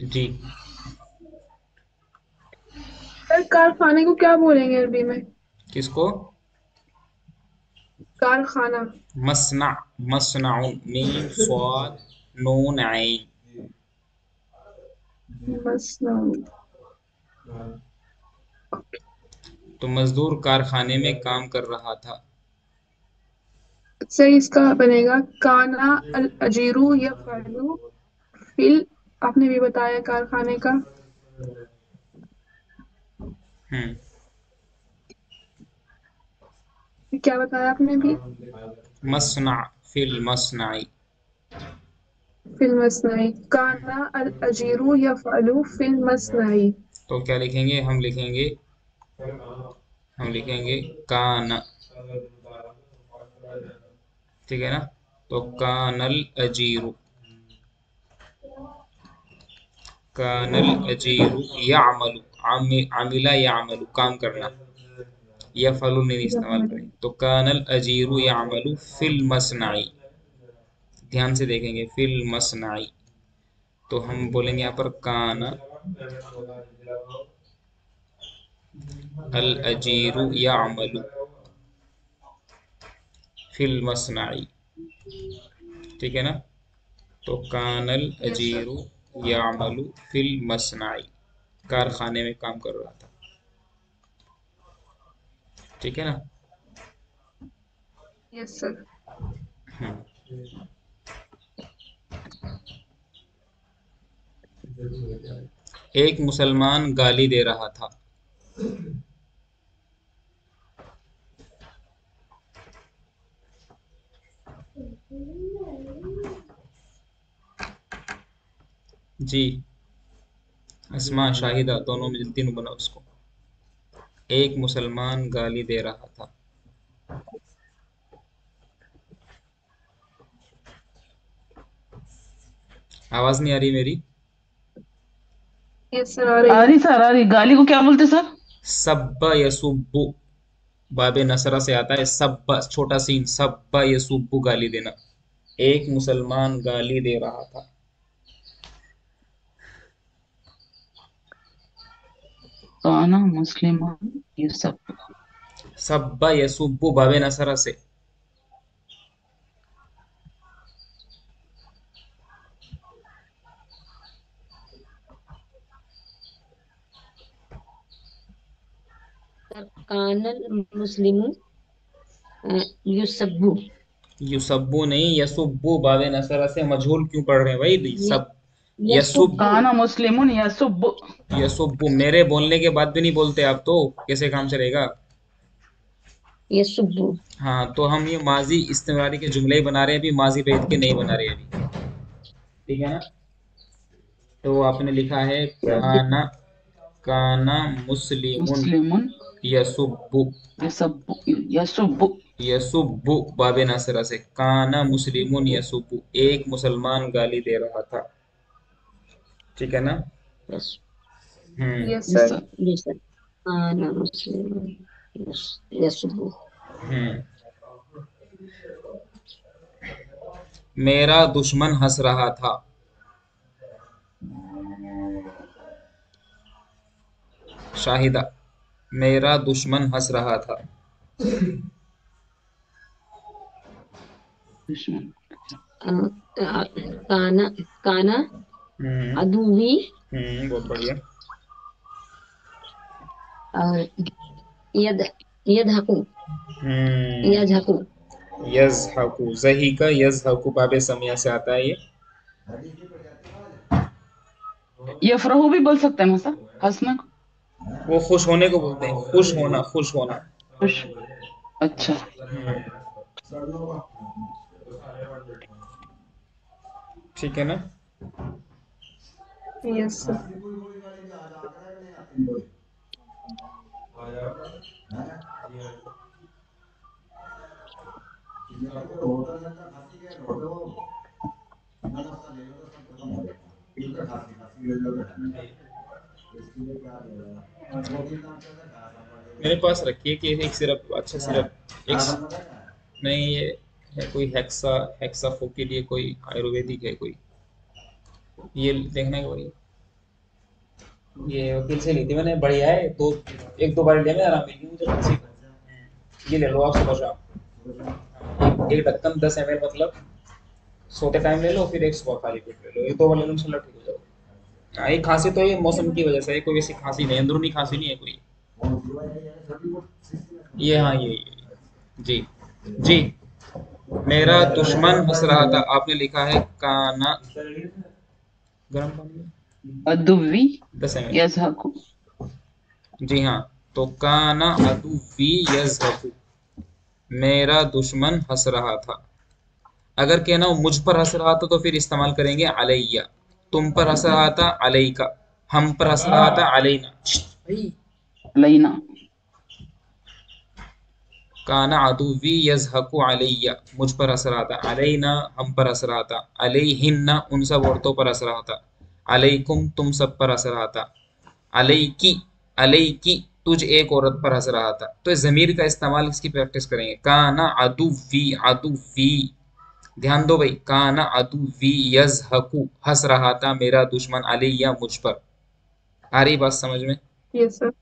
जी। Sir कारखाने को क्या बोलेंगे अरबी में? किसको? कारखाना। मसना। मसनाउन, मीम स्वाद नून ऐन। मसला। तो मजदूर कारखाने में काम कर रहा था। सर इसका बनेगा काना अल अजीरू या फलू फिल। आपने भी बताया कारखाने का। हम्म। क्या बताया आपने भी? मसना, फिल मसनाई। फिल मसनई। काना अल अजीरू या फलू फिल मसनई। तो क्या लिखेंगे? हम लिखेंगे कान। ठीक है ना? तो कानल अजीरु। कानल अजीरु यामलु। आमिला यामलु, काम करना। या फलू नहीं इस्तेमाल करें। तो कानल अजीरु यामलु फिल मसनाई। ध्यान से देखेंगे, फिल मसनाई। तो हम बोलेंगे यहाँ पर कान अल अजीरु यामलु फिल मसनाई। ठीक है ना? तो कानल यस सर। अजीरु यामलु फिल मसनाई, कारखाने में काम कर रहा था। ठीक है ना? Yes sir. हम्म। एक मुसलमान गाली दे रहा था। जी। अस्मा शाहिदा दोनों में तीनों बना उसको। एक मुसलमान गाली दे रहा था। आवाज नहीं आ रही मेरी? यस सर आ रही आ है। रही सर, आ रही। गाली को क्या बोलते सर? सब्बा यसुब्बु, बाबे नसरा से आता है सब्बा, छोटा सीन, सब्बा यसुब्बु, गाली देना। एक मुसलमान गाली दे रहा था। काना मुस्लिम, ये सब। सब्बा यसुब्बु, बाबे नसरा से। कानल मुस्लिम युसब्बु। युसब्बु नहीं, यसुब्बु, बाबे नसरा से मजहूल क्यों पढ़ रहे हैं भाई? ये सब यसुब यसुब्बु। काना मुस्लिमुन यसुब। यसुब्बु, मेरे बोलने के बाद भी नहीं बोलते आप तो कैसे काम चलेगा? यसुब्बु। हाँ, तो हम ये माजी इस्तिमरारी के जुमले ही बना रहे हैं अभी, माजी बेद के नहीं बना रहे अभी। ठीक है ना? तो आपने लिखा है काना, काना मुस्लिमुन मुस्लिमुन यसुब्बु। यसब यसुब। यसुब्बु, बाबे नासिरा से, काना मुस्लिमुन यसुब्बु, एक मुसलमान गाली दे रहा था। ठीक है ना? Yes. Hmm. Yes yes sir. Sir. जी सर। काना मुस्लिम यसुब्बु। हम्म। मेरा दुश्मन हंस रहा था। शाहिदा, मेरा दुश्मन हंस रहा था। दुश्मन। काना काना हम्म। अदुवी। बहुत बढ़िया। और यद यदहकु हम्म। यजहकु। यजहकु, जही का यजहकु, बाबे समिया से आता है ये। यफरहु भी बोल सकते हैं ना सर, हंसना को। वो खुश होने को बोलते हैं, खुश होना, खुश होना। खुश। अच्छा। ठीक है ना? Yes sir. मेरे पास रखिए कि एक सिरप, अच्छा सिरप एक। नहीं, ये है कोई हेक्सा, हेक्साफो के लिए कोई आयुर्वेदिक है कोई, ये देखने का भाई। ये वकील से ली थी मैंने, बढ़िया है। तो एक दो बार लिया मैं, आराम मिली मुझे खांसी को। ये ले लो आप सुबह शाम। एक ढक्कन 10 ml, मतलब सोते टाइम ले लो, फिर एक सुबह खाली पेट ले लो, ये 2 बार ले लो, इंशाल्लाह ठीक हो जाओ। हाँ, ये खांसी तो ये मौसम की वजह से है, कोई वैसी खांसी नहीं है, अंदरूनी खांसी नहीं है कोई। ये हाँ, ये जी जी। मेरा दुश्मन हंस रहा था, आपने लिखा है काना, गर्म पानी में अदुवी 10 ml। यजहकु। जी हाँ, तो काना अदुवी यज़हकु, मेरा दुश्मन हंस रहा था। अगर कहना हो मुझ पर हंस रहा था तो फिर इस्तेमाल करेंगे अलैया। तुम पर हंस रहा था अलैका, हम पर हंस रहा था अलैना। भाई, लैना। काना अदुवी यज़हकु अलैया, मुझ पर हंस रहा था। अलैना, हम पर हंस रहा था। अलैहिन्ना, उन सब औरतों पर हंस रहा था। अलैकुम, तुम सब पर हंस रहा था। अलैकी, अलैकी, तुझ एक औरत पर हंस रहा था। तो इस ज़मीर का इस्तेमाल इसकी प्रैक्टिस करेंगे। काना अदुवी, अदुवी, ध्यान दो भाई। काना अदुवी यज़हकु, हंस रहा था मेरा दुश्मन, अलैया, मुझ पर। आ रही बात समझ में? Yes sir.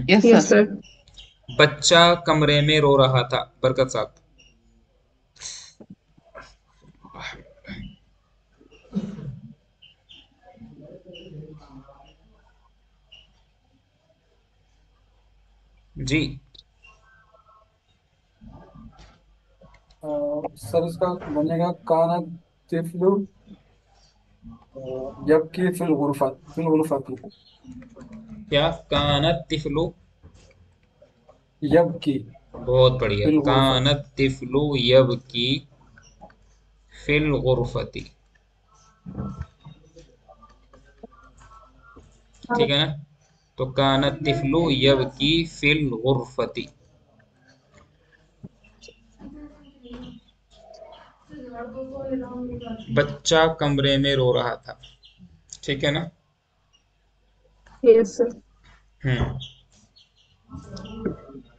Yes yes sir. Sir. बच्चा कमरे में रो रहा था, बरकत साहब। जी। सर इसका बनेगा काना तिफलु यबकी फिल गुरफत क्या? कानत तिफलु, यबकी बहुत बढ़िया। फिल गुरफत। कानत तिफलु यबकी फिल गुरफती, ठीक है ना? तो कानत तिफलु यबकी फिल गुरफती। बच्चा कमरे में रो रहा था, ठीक है ना? Yes sir. Hmm.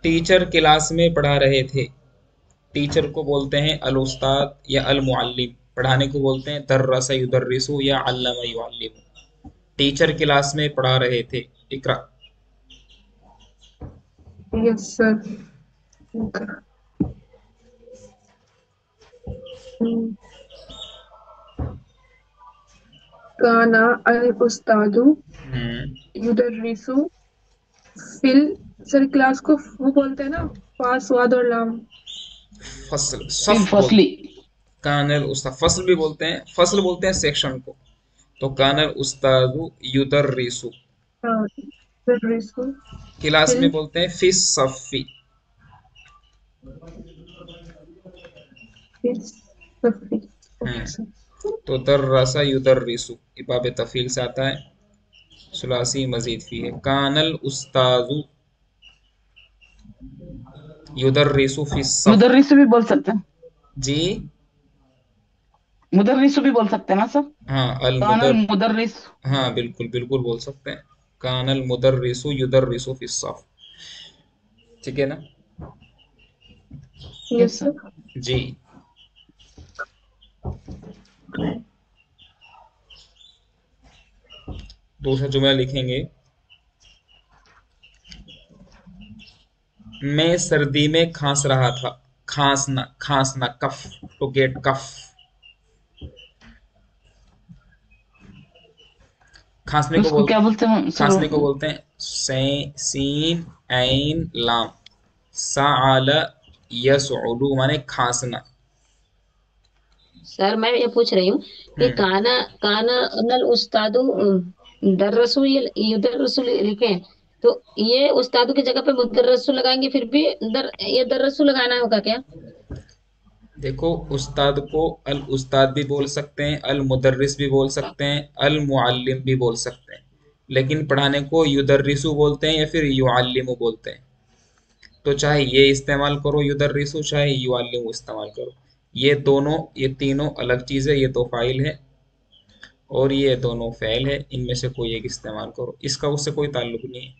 Teacher class में पढ़ा रहे थे। टीचर को बोलते हैं अल उस्ताद या अल मुअल्लिम। पढ़ाने को बोलते हैं दर्रसा युदर्रिसु या अल्लमा युअल्लिमु। टीचर क्लास में पढ़ा रहे थे। इकरा। Yes sir. काना अल उस्तादु युदर्रिसु फिल, सर क्लास को वो बोलते हैं ना, फा स्वाद और लाम। फसल, फिल सफ बोल, फसली। कानल उस्ताद, फसल भी बोलते हैं, फसल बोलते हैं सेक्शन को। तो कानल उस्तादु युदर्रिसु। हाँ, युदर्रिसु क्लास फिल में बोलते हैं फिस सफ़ी। फिल सफी। ओके हम्म। सर। तो दर्रसा युदर्रिसु इबाब तफील से आता है, सुलासी मजीद फी है। कानल उस्तादु युदर्रिसु फिस सफ। मुदर्रिस भी बोल सकते हैं। जी मुदर्रिस भी बोल सकते हैं ना सर। हाँ, अल कानल मुदर, मुदर्रिस। हाँ बिल्कुल बिल्कुल बोल सकते हैं। कानल मुदर्रिसु युदर्रिसु फिस सफ, ठीक है ना? Yes yes sir. सर। जी। दूसरा जुमला लिखेंगे। मैं सर्दी में खांस रहा था। खांसना, खांसना, कफ, टू गेट कफ। खांसने को उसको बोल, क्या बोलते हैं सर? खांसने को बोलते हैं सीन ऐन लाम, साल यसउलु, माने खांसना। सर मैं ये पूछ रही हूँ कि हम्म। काना काना नल उस्तादु दर्रसु ये युदर्रसु लिखे हैं, तो ये उस्तादु की जगह पे मुदर्रसु लगाएंगे, फिर भी ये दर्रसु लगाना होगा क्या? देखो, उस्ताद को अल उस्ताद भी बोल सकते हैं, अल मुदर्रिस भी बोल सकते हैं, अल मुअल्लिम भी बोल सकते हैं, लेकिन पढ़ाने को युदर्रिसु बोलते हैं या फिर युअल्लिमु बोलते हैं। तो चाहे ये इस्तेमाल करो युदर्रिसु, चाहे युअल्लिमु इस्तेमाल करो। ये दोनों, ये तीनों अलग चीज़ है। ये तो फाइल है और ये दोनों फ़ेल है, इनमें से कोई एक इस्तेमाल करो, इसका उससे कोई ताल्लुक नहीं है।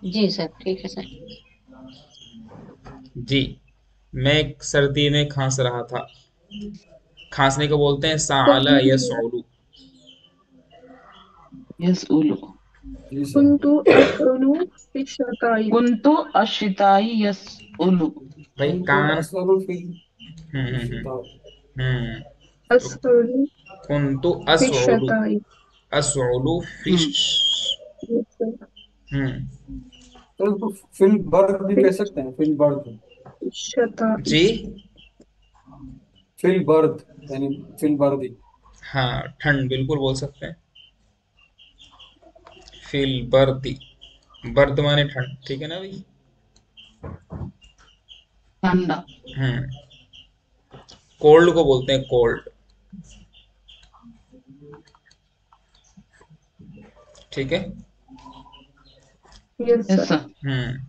जी सर, ठीक है सर। जी। मैं सर्दी में खांस रहा था। खांसने को बोलते हैं सर साला ये यसउलु। यसउलु। जी सर। कुंतु असउलु फी शताई। कुंतु अशिताई यसउलु। भाई कुंतु कान। असलु फिल हम्म हम्म शिता। हम्म तो असउलु कुंतु फी असउलु शताई। असउलु फिश। हम्म। Yes, sir. हम्म तो इसको फिल बर्द भी फी कह सकते हैं, फिल बर्द। शताई। जी फिल बर्द यानी फिल बर्दी। हाँ, ठंड बिल्कुल बोल सकते हैं। फिल बर्दी, बर्द माने ठंड, ठीक है ना भाई। ठंडा। कोल्ड को बोलते हैं कोल्ड, ठीक है। Yes, yes sir. सर।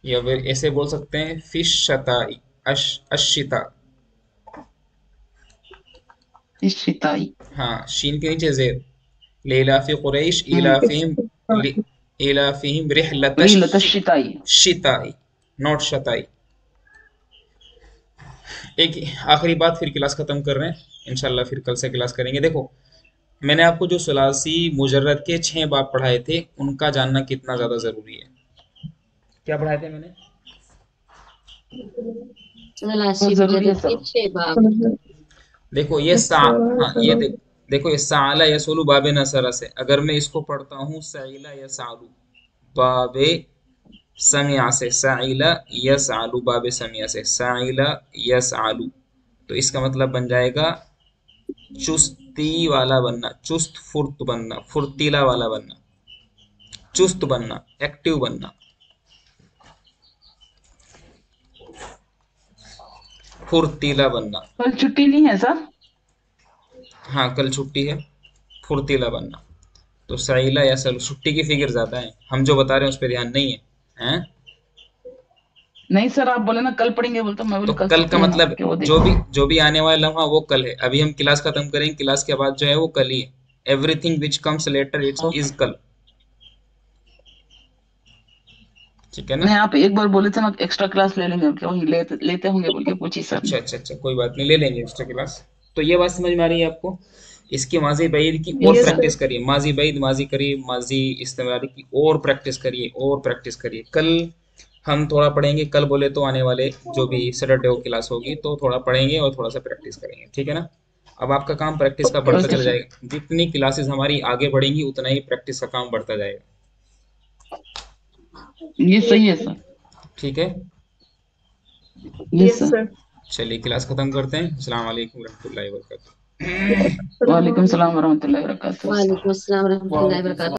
या फिर ऐसे बोल सकते हैं फिश शताई अशिता। इशिताई। हाँ, शीन के नीचे जेर। लेलाफी कुरैश इलाफिहिम Ishtatai. इलाफिहिम रिहलतश रिहलत शिताई। शिताई, नॉट शताई। एक आखिरी बात, फिर क्लास खत्म कर रहे हैं इंशाल्लाह, फिर कल से क्लास करेंगे। देखो, मैंने आपको जो सुलासी मुजर्रद के 6 बाब पढ़ाए थे, उनका जानना कितना ज्यादा जरूरी है। क्या पढ़ाए थे मैंने? बहुत सलासी जरूरी है मुजर्रद के सर। 6 बाब। देखो ये सा अच्छा, हाँ ये चलो। देखो ये साला यसुलु बाबे नसरा से, अगर मैं इसको पढ़ता हूँ सईला यसालु बाबे समिया से, साइला यसआलू बाबे समिया से, साइला यसआलू, तो इसका मतलब बन जाएगा चुस्ती वाला बनना, चुस्त फुर्त बनना, फुर्तीला वाला बनना, चुस्त बनना, एक्टिव बनना, फुर्तीला बनना। कल छुट्टी नहीं है सर? हाँ, कल छुट्टी है, फुर्तीला बनना। तो सईला यसल, छुट्टी की फिक्र ज्यादा है, हम जो बता रहे हैं उस पर ध्यान नहीं है, हैं? नहीं सर, आप बोले ना कल पढ़ेंगे, बोलता मैं तो बोले कल कल का छुट्टी है ना, मतलब क्या वो जो देखो। भी जो भी आने वाला लम्हा वो कल है। अभी हम क्लास खत्म करेंगे, क्लास के बाद जो है वो कल ही है। Everything which comes later it's okay. Is कल, ठीक है ना। नहीं, आप एक बार बोले थे ना एक्स्ट्रा क्लास ले लेंगे, क्या वही लेते होंगे बोल के पूछी सर अच्छा ने। अच्छा अच्छा, कोई बात नहीं, ले लेंगे एक्स्ट्रा क्लास। तो ये बात समझ में आ रही है आपको? इसकी माजी बैद की और yes Yes, sir. sir. Practice करिए, माजी बैद, माजी करिए, माजी इस्तेमारी की और प्रैक्टिस करिए, और प्रैक्टिस करिए। कल हम थोड़ा पढ़ेंगे, कल बोले तो आने वाले जो भी सैटरडे को क्लास होगी तो थोड़ा पढ़ेंगे और थोड़ा सा प्रैक्टिस करेंगे, ठीक है ना। अब आपका काम प्रैक्टिस का Okay, बढ़ता ओके sir. चला सर। जाएगा, जितनी क्लासेस हमारी आगे बढ़ेंगी उतना ही प्रैक्टिस का काम बढ़ता जाएगा, ये Yes, सही है sir. सर। ठीक है। Yes Yes, sir. sir. चलिए क्लास खत्म करते हैं। अस्सलाम वालेकुम रहमतुल्लाहि व बरकातुहू। Yes, वालेकुम sir. सलाम वरहमतुल्लाहि वबरकातुहू। वालेकुम अस्सलाम वालेकुम रहमतुल्लाहि सलाम। वबरकातुहू।